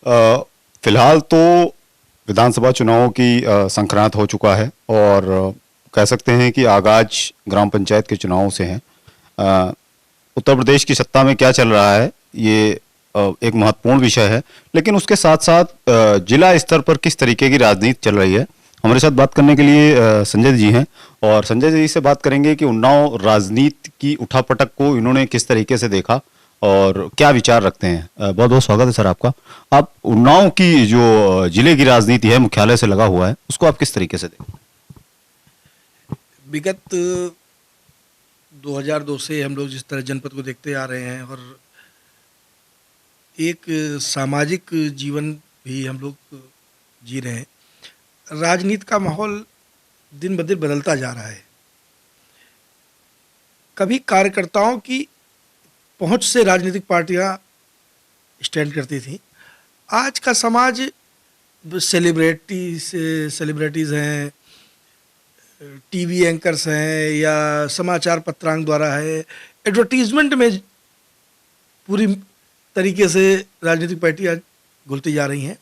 फिलहाल तो विधानसभा चुनावों की संक्रांत हो चुका है और कह सकते हैं कि आगाज ग्राम पंचायत के चुनावों से है। उत्तर प्रदेश की सत्ता में क्या चल रहा है ये एक महत्वपूर्ण विषय है, लेकिन उसके साथ साथ जिला स्तर पर किस तरीके की राजनीति चल रही है, हमारे साथ बात करने के लिए संजय जी हैं। और संजय जी से बात करेंगे कि उन्नाव राजनीति की उठापटक को इन्होंने किस तरीके से देखा और क्या विचार रखते हैं। बहुत बहुत स्वागत है सर आपका। आप उन्नाव की जो जिले की राजनीति है, मुख्यालय से लगा हुआ है, उसको आप किस तरीके से देखते हैं? विगत 2002 से हम लोग जिस तरह जनपद को देखते आ रहे हैं और एक सामाजिक जीवन भी हम लोग जी रहे हैं, राजनीति का माहौल दिन ब दिन बदलता जा रहा है। कभी कार्यकर्ताओं की पहुंच से राजनीतिक पार्टियां स्टैंड करती थी। आज का समाज सेलिब्रिटीज़ हैं, टीवी एंकर्स हैं या समाचार पत्रांक द्वारा है, एडवर्टीजमेंट में पूरी तरीके से राजनीतिक पार्टियां घुलती जा रही हैं।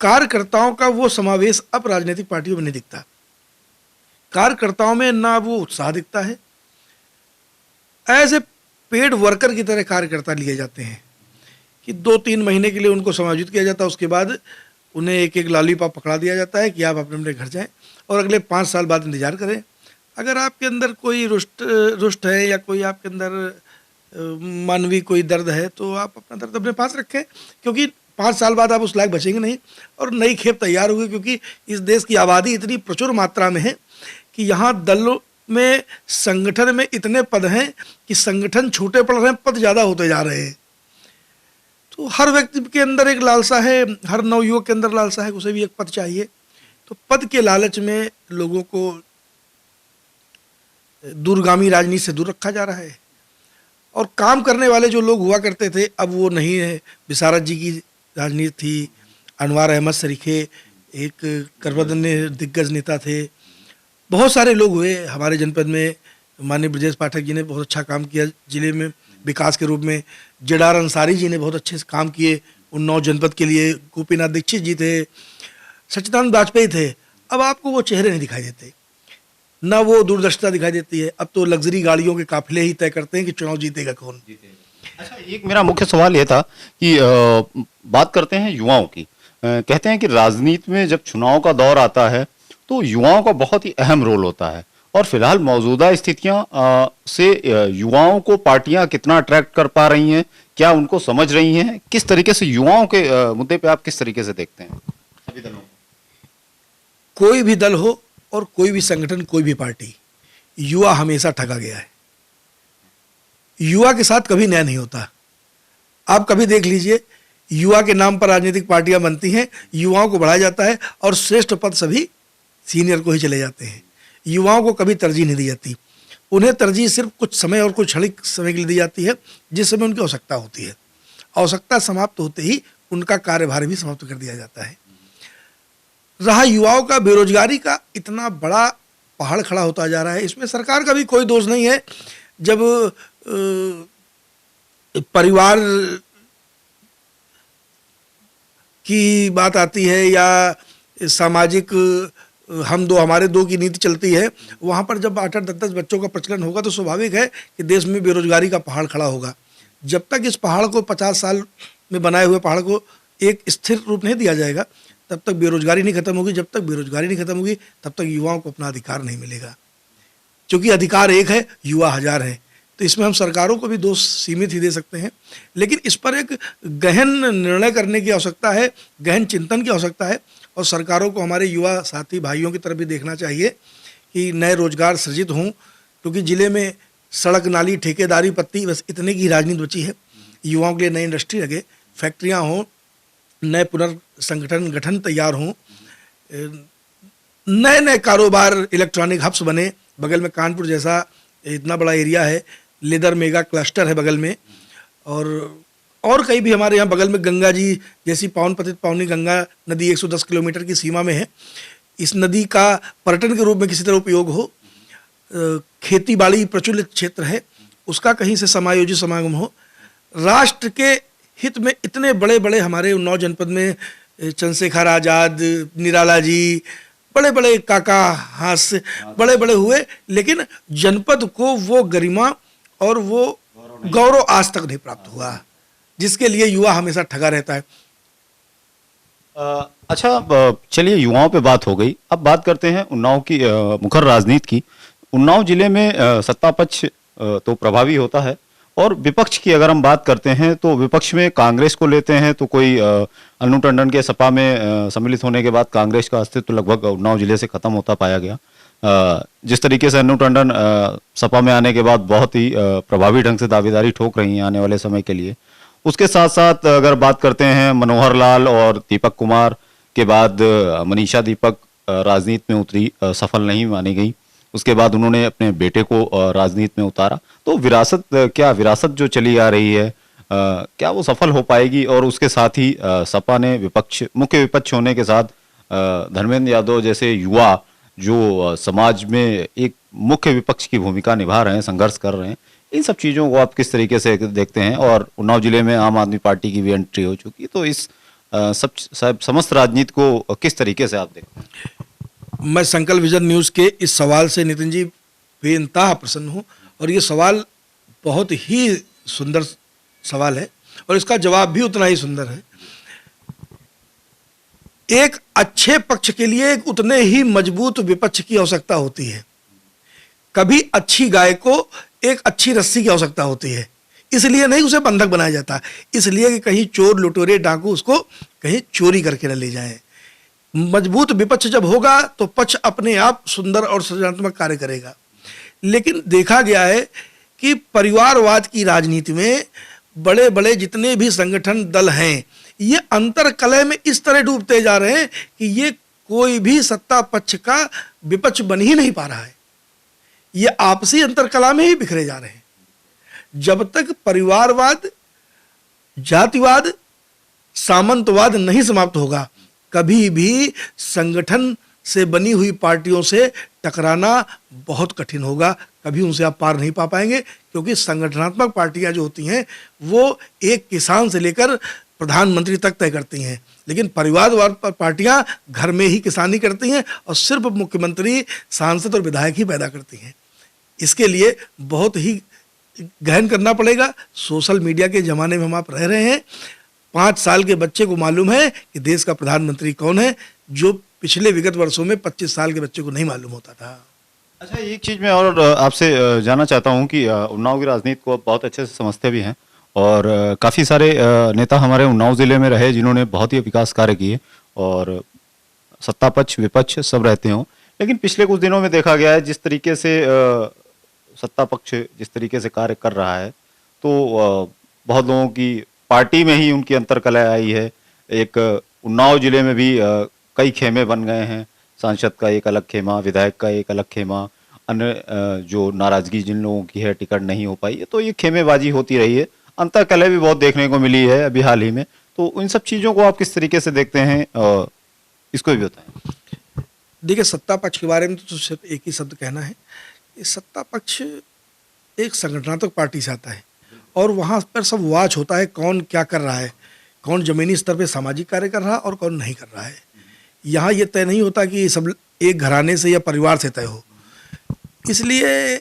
कार्यकर्ताओं का वो समावेश अब राजनीतिक पार्टियों में नहीं दिखता। कार्यकर्ताओं में ना वो उत्साह दिखता है। एज ए पेड वर्कर की तरह कार्यकर्ता लिए जाते हैं कि 2-3 महीने के लिए उनको समायोजित किया जाता है, उसके बाद उन्हें एक एक लॉलीपॉप पकड़ा दिया जाता है कि आप अपने अपने घर जाएं और अगले 5 साल बाद इंतजार करें। अगर आपके अंदर कोई रुष्ट है या कोई आपके अंदर मानवीय कोई दर्द है तो आप अपना दर्द अपने पास रखें, क्योंकि 5 साल बाद आप उस लायक बचेंगे नहीं और नई खेप तैयार होगी। क्योंकि इस देश की आबादी इतनी प्रचुर मात्रा में है कि यहाँ दलों में, संगठन में इतने पद हैं कि संगठन छोटे पड़ रहे हैं, पद ज़्यादा होते जा रहे हैं। तो हर व्यक्ति के अंदर एक लालसा है, हर नवयुवक के अंदर लालसा है, उसे भी एक पद चाहिए। तो पद के लालच में लोगों को दूरगामी राजनीति से दूर रखा जा रहा है और काम करने वाले जो लोग हुआ करते थे अब वो नहीं है। विशारद जी की राजनीति थी, अनवार अहमद सरीखे एक करवदन्य दिग्गज नेता थे, बहुत सारे लोग हुए हमारे जनपद में। माननीय ब्रजेश पाठक जी ने बहुत अच्छा काम किया जिले में विकास के रूप में। जेडार अंसारी जी ने बहुत अच्छे से काम किए उन्नाव जनपद के लिए। गोपीनाथ दीक्षित जी थे, सच्चिदानंद वाजपेयी थे। अब आपको वो चेहरे नहीं दिखाई देते, ना वो दूरदर्शिता दिखाई देती है। अब तो लग्जरी गाड़ियों के काफिले ही तय करते हैं कि चुनाव जीतेगा कौन। अच्छा, एक मेरा मुख्य सवाल ये था कि बात करते हैं युवाओं की। कहते हैं कि राजनीति में जब चुनाव का दौर आता है तो युवाओं का बहुत ही अहम रोल होता है और फिलहाल मौजूदा स्थितियां से युवाओं को पार्टियां कितना अट्रैक्ट कर पा रही हैं, क्या उनको समझ रही हैं, किस तरीके से युवाओं के मुद्दे पे आप किस तरीके से देखते हैं सभी दलों? कोई भी दल हो और कोई भी संगठन, कोई भी पार्टी, युवा हमेशा ठगा गया है। युवा के साथ कभी न्याय नहीं होता। आप कभी देख लीजिए, युवा के नाम पर राजनीतिक पार्टियां बनती हैं, युवाओं को बढ़ाया जाता है और श्रेष्ठ पद सभी सीनियर को ही चले जाते हैं। युवाओं को कभी तरजीह नहीं दी जाती। उन्हें तरजीह सिर्फ कुछ समय और कुछ क्षणिक समय के लिए दी जाती है, जिस समय उनकी आवश्यकता होती है। आवश्यकता समाप्त होते ही उनका कार्यभार भी समाप्त कर दिया जाता है। रहा युवाओं का बेरोजगारी का इतना बड़ा पहाड़ खड़ा होता जा रहा है, इसमें सरकार का भी कोई दोष नहीं है। जब परिवार की बात आती है या सामाजिक हम दो हमारे दो की नीति चलती है, वहाँ पर जब 8-8, 10-10 बच्चों का प्रचलन होगा तो स्वाभाविक है कि देश में बेरोजगारी का पहाड़ खड़ा होगा। जब तक इस पहाड़ को 50 साल में बनाए हुए पहाड़ को एक स्थिर रूप नहीं दिया जाएगा, तब तक बेरोजगारी नहीं खत्म होगी। जब तक बेरोजगारी नहीं खत्म होगी, तब तक युवाओं को अपना अधिकार नहीं मिलेगा। क्योंकि अधिकार एक है, युवा 1000 है। तो इसमें हम सरकारों को भी दोष सीमित ही दे सकते हैं, लेकिन इस पर एक गहन निर्णय करने की आवश्यकता है, गहन चिंतन की आवश्यकता है। और सरकारों को हमारे युवा साथी भाइयों की तरफ भी देखना चाहिए कि नए रोजगार सृजित हों, क्योंकि ज़िले में सड़क, नाली, ठेकेदारी, पत्ती, बस इतने की राजनीति बची है। युवाओं के लिए नई इंडस्ट्री लगे, फैक्ट्रियाँ हों, नए पुनर्संगठन गठन तैयार हों, नए नए कारोबार, इलेक्ट्रॉनिक हब्स बने। बगल में कानपुर जैसा इतना बड़ा एरिया है, लेदर मेगा क्लस्टर है बगल में। और कई भी हमारे यहाँ बगल में गंगा जी जैसी पावन पतित पावनी गंगा नदी 110 किलोमीटर की सीमा में है। इस नदी का पर्यटन के रूप में किसी तरह उपयोग हो, खेती बाड़ी प्रचलित क्षेत्र है, उसका कहीं से समायोजित समागम हो, राष्ट्र के हित में इतने बड़े बड़े हमारे उन्नाव जनपद में चंद्रशेखर आज़ाद, निराला जी, बड़े बड़े काका हास्य बड़े बड़े हुए, लेकिन जनपद को वो गरिमा और वो गौरव आज तक नहीं प्राप्त हुआ, जिसके लिए युवा हमेशा ठगा रहता है। अच्छा, चलिए युवाओं पे बात हो गई, अब बात करते हैं उन्नाव की मुखर राजनीति की। उन्नाव जिले में सत्ता पक्ष तो प्रभावी होता है, और विपक्ष की अगर हम बात करते हैं तो विपक्ष में कांग्रेस को लेते हैं तो कोई अन्नू टंडन के सपा में सम्मिलित होने के बाद कांग्रेस का अस्तित्व लगभग उन्नाव जिले से खत्म होता पाया गया। जिस तरीके से अन्नू टंडन सपा में आने के बाद बहुत ही प्रभावी ढंग से दावेदारी ठोक रही हैं आने वाले समय के लिए, उसके साथ साथ अगर बात करते हैं मनोहर लाल और दीपक कुमार के बाद मनीषा दीपक राजनीति में उतरी, सफल नहीं मानी गई। उसके बाद उन्होंने अपने बेटे को राजनीति में उतारा। तो विरासत जो चली आ रही है, क्या वो सफल हो पाएगी? और उसके साथ ही सपा ने मुख्य विपक्ष होने के साथ धर्मेंद्र यादव जैसे युवा जो समाज में एक मुख्य विपक्ष की भूमिका निभा रहे हैं, संघर्ष कर रहे हैं, इन सब चीज़ों को आप किस तरीके से देखते हैं? और उन्नाव जिले में आम आदमी पार्टी की भी एंट्री हो चुकी, तो इस समस्त राजनीति को किस तरीके से आप देखते हैं? मैं संकल्प विजन न्यूज़ के इस सवाल से नितिन जी बेइंतहा प्रसन्न हूँ, और ये सवाल बहुत ही सुंदर सवाल है और इसका जवाब भी उतना ही सुंदर है। एक अच्छे पक्ष के लिए एक उतने ही मजबूत विपक्ष की आवश्यकता होती है। कभी अच्छी गाय को एक अच्छी रस्सी की आवश्यकता होती है, इसलिए नहीं उसे बंधक बनाया जाता, इसलिए कि कहीं चोर लुटेरे डाकू उसको कहीं चोरी करके न ले जाएं। मजबूत विपक्ष जब होगा तो पक्ष अपने आप सुंदर और सृजनात्मक कार्य करेगा। लेकिन देखा गया है कि परिवारवाद की राजनीति में बड़े बड़े जितने भी संगठन दल हैं, ये अंतर कलह में इस तरह डूबते जा रहे हैं कि ये कोई भी सत्ता पक्ष का विपक्ष बन ही नहीं पा रहा है, ये आपसी अंतर कलह में ही बिखरे जा रहे हैं। जब तक परिवारवाद, जातिवाद, सामंतवाद नहीं समाप्त होगा, कभी भी संगठन से बनी हुई पार्टियों से टकराना बहुत कठिन होगा, कभी उनसे आप पार नहीं पा पाएंगे, क्योंकि संगठनात्मक पार्टियां जो होती हैं वो एक किसान से लेकर प्रधानमंत्री तक तय करती हैं, लेकिन परिवारवाद पार्टियां घर में ही किसानी करती हैं और सिर्फ मुख्यमंत्री, सांसद और विधायक ही पैदा करती हैं। इसके लिए बहुत ही गहन करना पड़ेगा। सोशल मीडिया के ज़माने में हम आप रह रहे हैं। 5 साल के बच्चे को मालूम है कि देश का प्रधानमंत्री कौन है, जो पिछले विगत वर्षों में 25 साल के बच्चे को नहीं मालूम होता था। अच्छा, एक चीज़ मैं और आपसे जानना चाहता हूं कि उन्नाव की राजनीति को आप बहुत अच्छे से समझते भी हैं, और काफ़ी सारे नेता हमारे उन्नाव ज़िले में रहे जिन्होंने बहुत ही विकास कार्य किए, और सत्ता पक्ष विपक्ष सब रहते हों। लेकिन पिछले कुछ दिनों में देखा गया है जिस तरीके से सत्ता पक्ष जिस तरीके से कार्य कर रहा है, तो बहुत लोगों की पार्टी में ही उनकी अंतर्कलह आई है। एक उन्नाव जिले में भी कई खेमे बन गए हैं, सांसद का एक अलग खेमा, विधायक का एक अलग खेमा, अन्य जो नाराजगी जिन लोगों की है टिकट नहीं हो पाई है, तो ये खेमेबाजी होती रही है। अंतर्कलह भी बहुत देखने को मिली है अभी हाल ही में, तो इन सब चीज़ों को आप किस तरीके से देखते हैं, इसको भी बताएं। देखिए, सत्ता पक्ष के बारे में तो सिर्फ एक ही शब्द कहना है कि सत्ता पक्ष एक संगठनात्मक पार्टी से आता है, और वहाँ पर सब वाच होता है कौन क्या कर रहा है, कौन जमीनी स्तर पे सामाजिक कार्य कर रहा है और कौन नहीं कर रहा है। यहाँ ये तय नहीं होता कि सब एक घराने से या परिवार से तय हो। इसलिए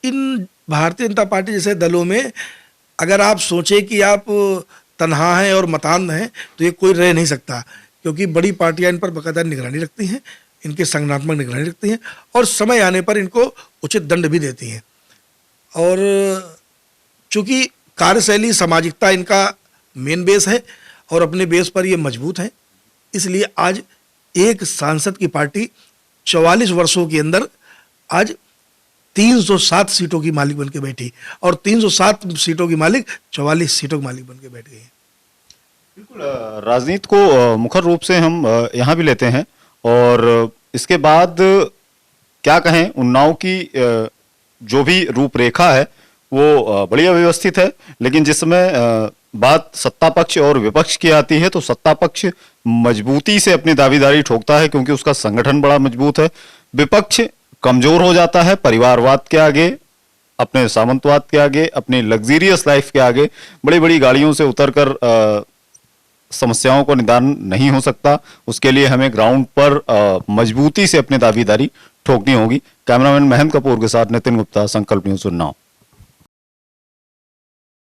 इन भारतीय जनता पार्टी जैसे दलों में अगर आप सोचें कि आप तनहा हैं और मतान्ध हैं, तो ये कोई रह नहीं सकता, क्योंकि बड़ी पार्टियां इन पर बाकायदा निगरानी रखती हैं, इनके संगठनात्मक निगरानी रखती हैं, और समय आने पर इनको उचित दंड भी देती हैं। और चूँकि कार्यशैली, सामाजिकता इनका मेन बेस है और अपने बेस पर ये मजबूत हैं, इसलिए आज एक सांसद की पार्टी 44 वर्षों के अंदर आज 307 सीटों की मालिक बन के बैठी, और 307 सीटों की मालिक 44 सीटों की मालिक बन के बैठ गई है। बिल्कुल, राजनीति को मुखर रूप से हम यहाँ भी लेते हैं, और इसके बाद क्या कहें, उन्नाव की जो भी रूपरेखा है वो बड़ी अव्यवस्थित है। लेकिन जिस समय बात सत्ता पक्ष और विपक्ष की आती है, तो सत्ता पक्ष मजबूती से अपनी दावेदारी ठोकता है क्योंकि उसका संगठन बड़ा मजबूत है। विपक्ष कमजोर हो जाता है परिवारवाद के आगे, अपने सामंतवाद के आगे, अपनी लग्जरियस लाइफ के आगे बड़ी बड़ी गाड़ियों से उतरकर समस्याओं को निदान नहीं हो सकता। उसके लिए हमें ग्राउंड पर मजबूती से अपनी दावेदारी ठोकनी होगी। कैमरामैन महेंद्र कपूर के साथ नितिन गुप्ता, संकल्प न्यूज़ उन्नाव।